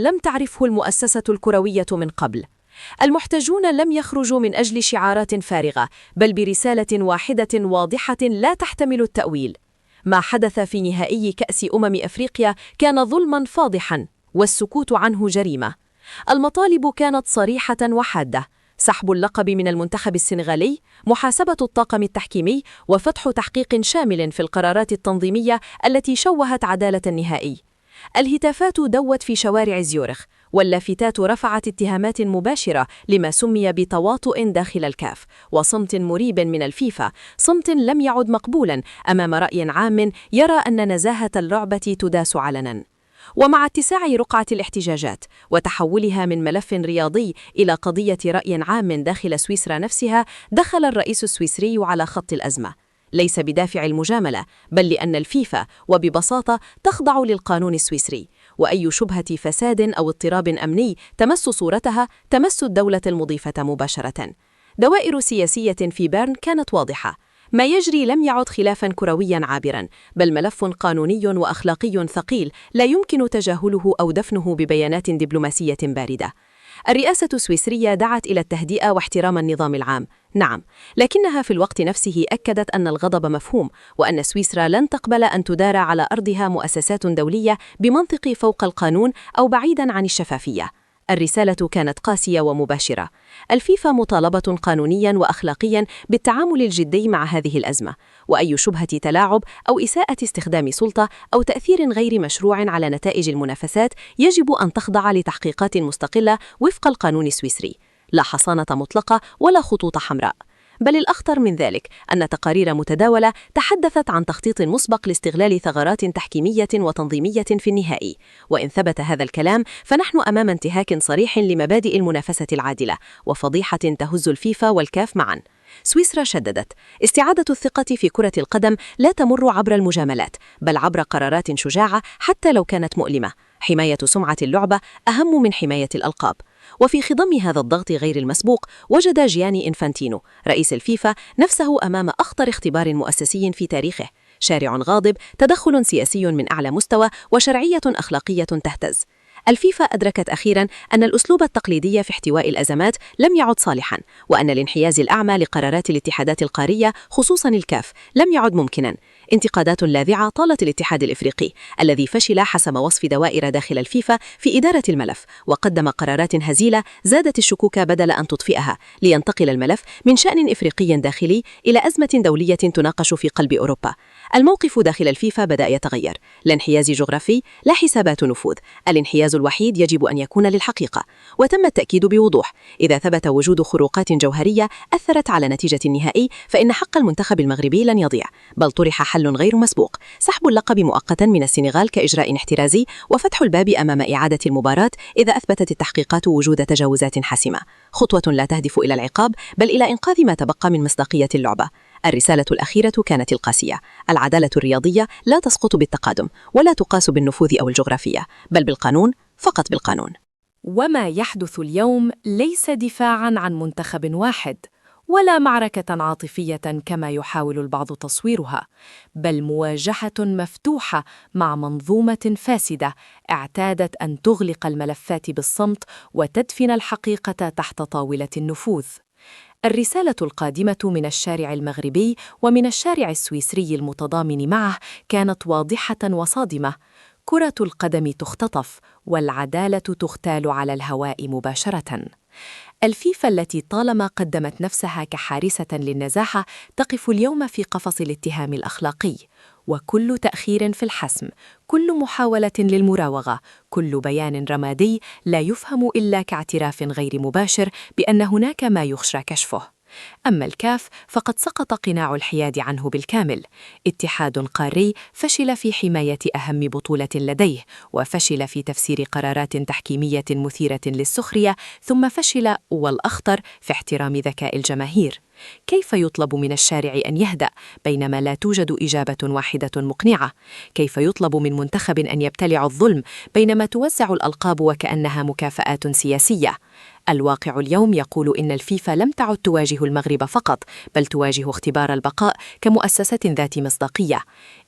لم تعرفه المؤسسة الكروية من قبل. المحتجون لم يخرجوا من أجل شعارات فارغة، بل برسالة واحدة واضحة لا تحتمل التأويل. ما حدث في نهائي كأس أفريقيا كان ظلماً فاضحاً، والسكوت عنه جريمة. المطالب كانت صريحة وحادة: سحب اللقب من المنتخب السنغالي، محاسبة الطاقم التحكيمي، وفتح تحقيق شامل في القرارات التنظيمية التي شوهت عدالة النهائي. الهتافات دوت في شوارع زيورخ، واللافتات رفعت اتهامات مباشرة لما سمي بتواطؤ داخل الكاف، وصمت مريب من الفيفا، صمت لم يعد مقبولا أمام رأي عام يرى أن نزاهة اللعبة تداس علنا. ومع اتساع رقعة الاحتجاجات وتحولها من ملف رياضي إلى قضية رأي عام داخل سويسرا نفسها، دخل الرئيس السويسري على خط الأزمة، ليس بدافع المجاملة، بل لأن الفيفا وببساطة تخضع للقانون السويسري، وأي شبهة فساد أو اضطراب أمني تمس صورتها تمس الدولة المضيفة مباشرة. دوائر سياسية في بيرن كانت واضحة: ما يجري لم يعد خلافاً كروياً عابراً، بل ملف قانوني وأخلاقي ثقيل لا يمكن تجاهله أو دفنه ببيانات دبلوماسية باردة. الرئاسة السويسرية دعت إلى التهدئة واحترام النظام العام، نعم، لكنها في الوقت نفسه أكدت أن الغضب مفهوم، وأن سويسرا لن تقبل أن تدار على أرضها مؤسسات دولية بمنطق فوق القانون أو بعيداً عن الشفافية. الرسالة كانت قاسية ومباشرة: الفيفا مطالبة قانونياً وأخلاقياً بالتعامل الجدي مع هذه الأزمة، وأي شبهة تلاعب أو إساءة استخدام سلطة أو تأثير غير مشروع على نتائج المنافسات يجب أن تخضع لتحقيقات مستقلة وفق القانون السويسري، لا حصانة مطلقة ولا خطوط حمراء. بل الأخطر من ذلك أن تقارير متداولة تحدثت عن تخطيط مسبق لاستغلال ثغرات تحكيمية وتنظيمية في النهائي، وإن ثبت هذا الكلام فنحن أمام انتهاك صريح لمبادئ المنافسة العادلة وفضيحة تهز الفيفا والكاف معاً. سويسرا شددت: استعادة الثقة في كرة القدم لا تمر عبر المجاملات، بل عبر قرارات شجاعة حتى لو كانت مؤلمة. حماية سمعة اللعبة أهم من حماية الألقاب. وفي خضم هذا الضغط غير المسبوق، وجد جياني إنفانتينو رئيس الفيفا نفسه أمام أخطر اختبار مؤسسي في تاريخه: شارع غاضب، تدخل سياسي من أعلى مستوى، وشرعية أخلاقية تهتز. الفيفا أدركت أخيراً أن الأسلوب التقليدي في احتواء الأزمات لم يعد صالحاً، وأن الانحياز الأعمى لقرارات الاتحادات القارية خصوصاً الكاف لم يعد ممكناً. انتقادات لاذعة طالت الاتحاد الإفريقي الذي فشل حسب وصف دوائر داخل الفيفا في إدارة الملف، وقدم قرارات هزيلة زادت الشكوك بدل أن تطفئها، لينتقل الملف من شأن إفريقي داخلي إلى أزمة دولية تناقش في قلب أوروبا. الموقف داخل الفيفا بدأ يتغير: لا انحياز جغرافي، لا حسابات نفوذ، الانحياز الوحيد يجب أن يكون للحقيقة. وتم التأكيد بوضوح: إذا ثبت وجود خروقات جوهرية أثرت على نتيجة النهائي، فإن حق المنتخب المغربي لن يضيع، بل طرح حل غير مسبوق: سحب اللقب مؤقتا من السنغال كإجراء احترازي، وفتح الباب أمام إعادة المباراة إذا أثبتت التحقيقات وجود تجاوزات حاسمة. خطوة لا تهدف إلى العقاب، بل إلى إنقاذ ما تبقى من مصداقية اللعبة. الرسالة الأخيرة كانت القاسية: العدالة الرياضية لا تسقط بالتقادم، ولا تقاس بالنفوذ أو الجغرافية، بل بالقانون، فقط بالقانون. وما يحدث اليوم ليس دفاعاً عن منتخب واحد، ولا معركة عاطفية كما يحاول البعض تصويرها، بل مواجهة مفتوحة مع منظومة فاسدة اعتادت أن تغلق الملفات بالصمت وتدفن الحقيقة تحت طاولة النفوذ. الرسالة القادمة من الشارع المغربي ومن الشارع السويسري المتضامن معه كانت واضحة وصادمة: كرة القدم تختطف، والعدالة تغتال على الهواء مباشرة. الفيفا التي طالما قدمت نفسها كحارسة للنزاهة تقف اليوم في قفص الاتهام الأخلاقي، وكل تأخير في الحسم، كل محاولة للمراوغة، كل بيان رمادي لا يفهم إلا كاعتراف غير مباشر بأن هناك ما يخشى كشفه. أما الكاف فقد سقط قناع الحياد عنه بالكامل. اتحاد قاري فشل في حماية أهم بطولة لديه، وفشل في تفسير قرارات تحكيمية مثيرة للسخرية، ثم فشل والأخطر في احترام ذكاء الجماهير. كيف يطلب من الشارع أن يهدأ بينما لا توجد إجابة واحدة مقنعة؟ كيف يطلب من منتخب أن يبتلع الظلم بينما توزع الألقاب وكأنها مكافآت سياسية؟ الواقع اليوم يقول إن الفيفا لم تعد تواجه المغرب فقط، بل تواجه اختبار البقاء كمؤسسة ذات مصداقية.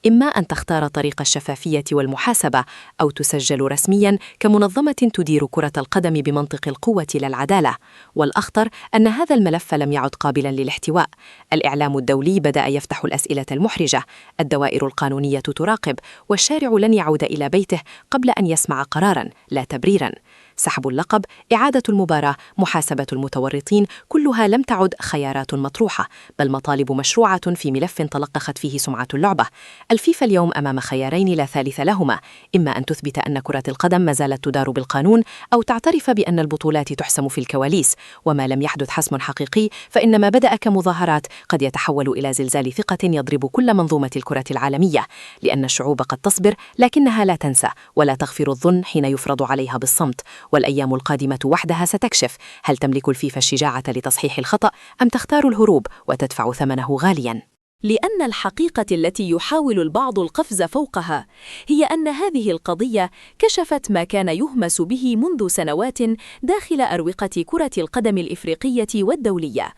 إما أن تختار طريق الشفافية والمحاسبة أو تسجل رسمياً كمنظمة تدير كرة القدم بمنطق القوة لا العدالة. والأخطر أن هذا الملف لم يعد قابلاً للاحتواء. الإعلام الدولي بدأ يفتح الأسئلة المحرجة، الدوائر القانونية تراقب، والشارع لن يعود إلى بيته قبل أن يسمع قراراً لا تبريراً. سحب اللقب، إعادة المباراة، محاسبة المتورطين، كلها لم تعد خيارات مطروحة، بل مطالب مشروعة في ملف تلقخت فيه سمعة اللعبة. الفيفا اليوم أمام خيارين لا ثالث لهما: إما أن تثبت أن كرة القدم ما زالت تدار بالقانون، أو تعترف بأن البطولات تحسم في الكواليس. وما لم يحدث حسم حقيقي، فإنما بدأ كمظاهرات قد يتحول إلى زلزال ثقة يضرب كل منظومة الكرة العالمية، لأن الشعوب قد تصبر لكنها لا تنسى ولا تغفر الظن حين يفرض عليها بالصمت. والأيام القادمة وحدها ستكشف هل تملك الفيفا الشجاعة لتصحيح الخطأ أم تختار الهروب وتدفع ثمنه غالياً. لأن الحقيقة التي يحاول البعض القفز فوقها هي أن هذه القضية كشفت ما كان يهمس به منذ سنوات داخل أروقة كرة القدم الإفريقية والدولية،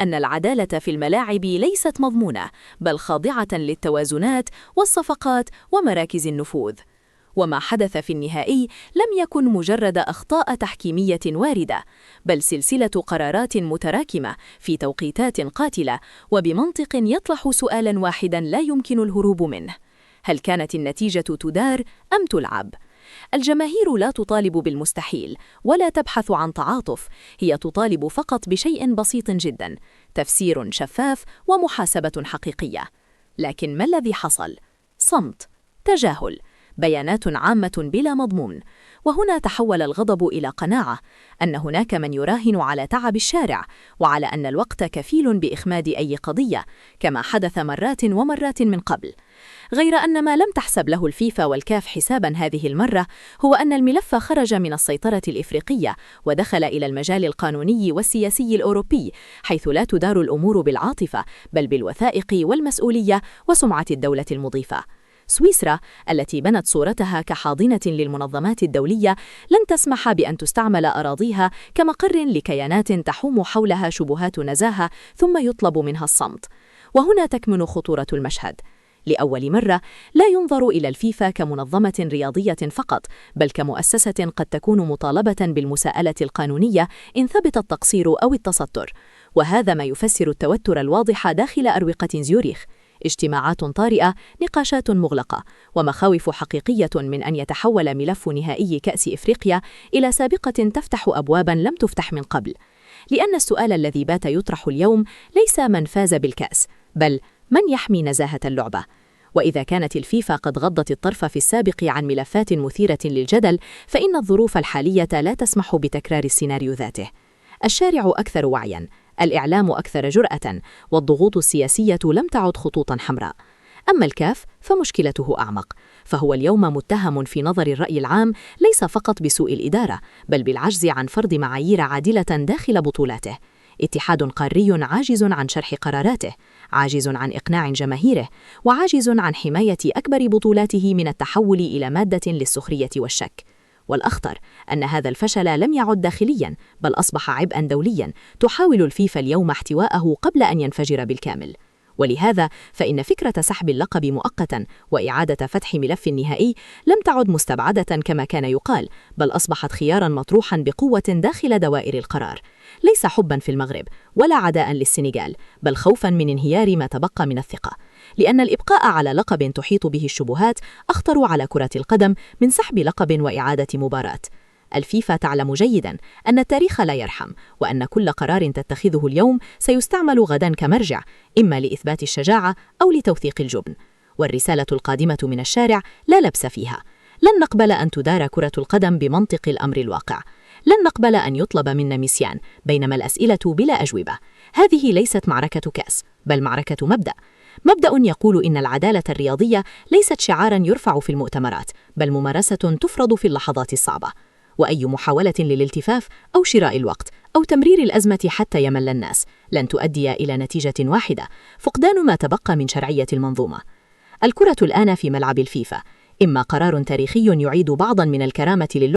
أن العدالة في الملاعب ليست مضمونة، بل خاضعة للتوازنات والصفقات ومراكز النفوذ. وما حدث في النهائي لم يكن مجرد أخطاء تحكيمية واردة، بل سلسلة قرارات متراكمة في توقيتات قاتلة وبمنطق يطرح سؤالاً واحداً لا يمكن الهروب منه: هل كانت النتيجة تدار أم تلعب؟ الجماهير لا تطالب بالمستحيل ولا تبحث عن تعاطف، هي تطالب فقط بشيء بسيط جداً: تفسير شفاف ومحاسبة حقيقية. لكن ما الذي حصل؟ صمت، تجاهل، بيانات عامة بلا مضمون. وهنا تحول الغضب إلى قناعة أن هناك من يراهن على تعب الشارع، وعلى أن الوقت كفيل بإخماد أي قضية، كما حدث مرات ومرات من قبل. غير أن ما لم تحسب له الفيفا والكاف حساباً هذه المرة هو أن الملف خرج من السيطرة الإفريقية ودخل إلى المجال القانوني والسياسي الأوروبي، حيث لا تدار الأمور بالعاطفة بل بالوثائق والمسؤولية وسمعة الدولة المضيفة. سويسرا التي بنت صورتها كحاضنة للمنظمات الدولية لن تسمح بأن تستعمل أراضيها كمقر لكيانات تحوم حولها شبهات نزاهة ثم يطلب منها الصمت. وهنا تكمن خطورة المشهد. لأول مرة لا ينظر إلى الفيفا كمنظمة رياضية فقط، بل كمؤسسة قد تكون مطالبة بالمساءلة القانونية إن ثبت التقصير أو التستر. وهذا ما يفسر التوتر الواضح داخل أروقة زيوريخ: اجتماعات طارئة، نقاشات مغلقة، ومخاوف حقيقية من أن يتحول ملف نهائي كأس إفريقيا إلى سابقة تفتح أبواباً لم تفتح من قبل. لأن السؤال الذي بات يطرح اليوم ليس من فاز بالكأس، بل من يحمي نزاهة اللعبة. وإذا كانت الفيفا قد غضت الطرف في السابق عن ملفات مثيرة للجدل، فإن الظروف الحالية لا تسمح بتكرار السيناريو ذاته. الشارع أكثر وعياً، الإعلام أكثر جرأة، والضغوط السياسية لم تعد خطوطاً حمراء. أما الكاف فمشكلته أعمق، فهو اليوم متهم في نظر الرأي العام ليس فقط بسوء الإدارة، بل بالعجز عن فرض معايير عادلة داخل بطولاته. اتحاد قاري عاجز عن شرح قراراته، عاجز عن إقناع جماهيره، وعاجز عن حماية أكبر بطولاته من التحول إلى مادة للسخرية والشك. والأخطر أن هذا الفشل لم يعد داخلياً، بل أصبح عبئاً دولياً تحاول الفيفا اليوم احتواءه قبل أن ينفجر بالكامل. ولهذا فإن فكرة سحب اللقب مؤقتاً وإعادة فتح ملف النهائي لم تعد مستبعدة كما كان يقال، بل أصبحت خياراً مطروحاً بقوة داخل دوائر القرار. ليس حباً في المغرب ولا عداءً للسنغال، بل خوفاً من انهيار ما تبقى من الثقة، لأن الإبقاء على لقب تحيط به الشبهات أخطر على كرة القدم من سحب لقب وإعادة مباراة. الفيفا تعلم جيداً أن التاريخ لا يرحم، وأن كل قرار تتخذه اليوم سيستعمل غداً كمرجع، إما لإثبات الشجاعة أو لتوثيق الجبن. والرسالة القادمة من الشارع لا لبس فيها: لن نقبل أن تدار كرة القدم بمنطق الأمر الواقع، لن نقبل أن يطلب منا نسيان بينما الأسئلة بلا أجوبة. هذه ليست معركة كأس، بل معركة مبدأ يقول إن العدالة الرياضية ليست شعاراً يرفع في المؤتمرات، بل ممارسة تفرض في اللحظات الصعبة. وأي محاولة للالتفاف أو شراء الوقت أو تمرير الأزمة حتى يمل الناس لن تؤدي إلى نتيجة واحدة: فقدان ما تبقى من شرعية المنظومة. الكرة الآن في ملعب الفيفا، إما قرار تاريخي يعيد بعضاً من الكرامة للعبة